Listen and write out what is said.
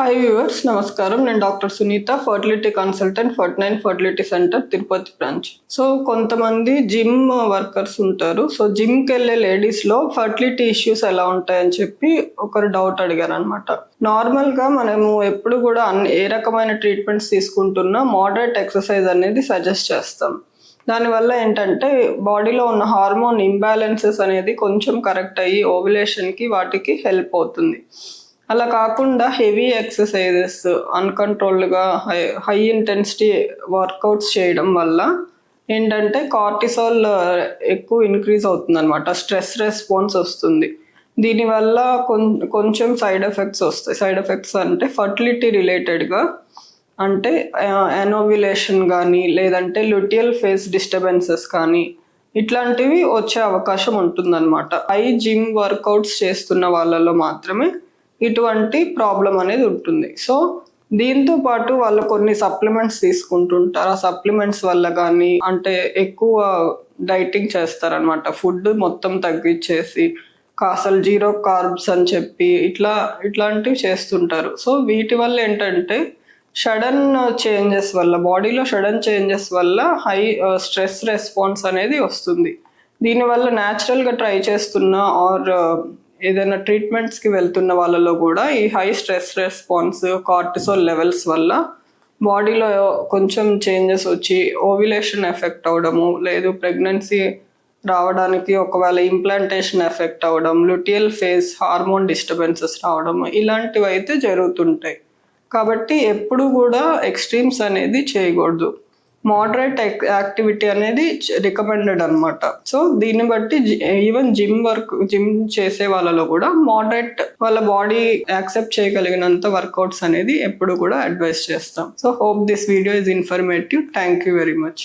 Hi viewers, నమస్కారం. నేను doctor Sunitha, fertility consultant, 49 fertility centre, Tirupati branch. So కొంతమంది జిమ్ వర్కర్స్ ఉంటారు. సో జిమ్కి వెళ్ళే లేడీస్లో ఫర్టిలిటీ ఇష్యూస్ ఎలా ఉంటాయని చెప్పి ఒకరు డౌట్ అడిగారు అనమాట. నార్మల్గా మనము ఎప్పుడు కూడా ఏ రకమైన ట్రీట్మెంట్స్ తీసుకుంటున్నా మోడరేట్ ఎక్సర్సైజ్ అనేది సజెస్ట్ చేస్తాం. దానివల్ల ఏంటంటే బాడీలో ఉన్న హార్మోన్ ఇంబ్యాలెన్సెస్ అనేది కొంచెం కరెక్ట్ అయ్యి ఓవ్యులేషన్కి వాటికి హెల్ప్ అవుతుంది. అలా కాకుండా హెవీ ఎక్సర్సైజెస్ అన్కంట్రోల్డ్గా హై ఇంటెన్సిటీ వర్కౌట్స్ చేయడం వల్ల ఏంటంటే కార్టిసాల్ ఎక్కువ ఇంక్రీజ్ అవుతుంది అనమాట. స్ట్రెస్ రెస్పాన్స్ వస్తుంది. దీనివల్ల కొంచెం సైడ్ ఎఫెక్ట్స్ వస్తాయి. సైడ్ ఎఫెక్ట్స్ అంటే ఫర్టిలిటీ రిలేటెడ్గా, అంటే ఎనోవ్యులేషన్ కానీ లేదంటే ల్యూటియల్ ఫేజ్ డిస్టర్బెన్సెస్ కానీ ఇట్లాంటివి వచ్చే అవకాశం ఉంటుందన్నమాట. హై జిమ్ వర్కౌట్స్ చేస్తున్న వాళ్ళలో మాత్రమే ఇటువంటి ప్రాబ్లం అనేది ఉంటుంది. సో దీంతో పాటు వాళ్ళు కొన్ని సప్లిమెంట్స్ తీసుకుంటుంటారు. ఆ సప్లిమెంట్స్ వల్ల కానీ అంటే ఎక్కువ డైటింగ్ చేస్తారనమాట. ఫుడ్ మొత్తం తగ్గించేసి అసలు జీరో కార్బ్స్ అని చెప్పి ఇట్లాంటివి చేస్తుంటారు. సో వీటి వల్ల ఏంటంటే సడన్ చేంజెస్ వల్ల, బాడీలో సడన్ చేంజెస్ వల్ల హై స్ట్రెస్ రెస్పాన్స్ అనేది వస్తుంది. దీనివల్ల న్యాచురల్గా ట్రై చేస్తున్న ఆర్ ఏదైనా ట్రీట్మెంట్స్కి వెళ్తున్న వాళ్ళలో కూడా ఈ high stress response, cortisol levels వల్ల బాడీలో కొంచెం చేంజెస్ వచ్చి ఓవ్యులేషన్ ఎఫెక్ట్ అవ్వడము, లేదు ప్రెగ్నెన్సీ రావడానికి ఒకవేళ ఇంప్లాంటేషన్ ఎఫెక్ట్ అవ్వడం, ల్యూటియల్ ఫేజ్ హార్మోన్ డిస్టర్బెన్సెస్ రావడం, ఇలాంటివి అయితే జరుగుతుంటాయి. కాబట్టి ఎప్పుడు కూడా ఎక్స్ట్రీమ్స్ అనేది చేయకూడదు. మోడరేట్ యాక్టివిటీ అనేది రికమెండెడ్ అనమాట. సో దీన్ని బట్టి ఈవెన్ జిమ్ చేసే వాళ్ళలో కూడా మోడరేట్, వాళ్ళ బాడీ యాక్సెప్ట్ చేయగలిగినంత వర్కౌట్స్ అనేది ఎప్పుడు కూడా అడ్వైస్ చేస్తాం. So hope this video is informative. Thank you very much.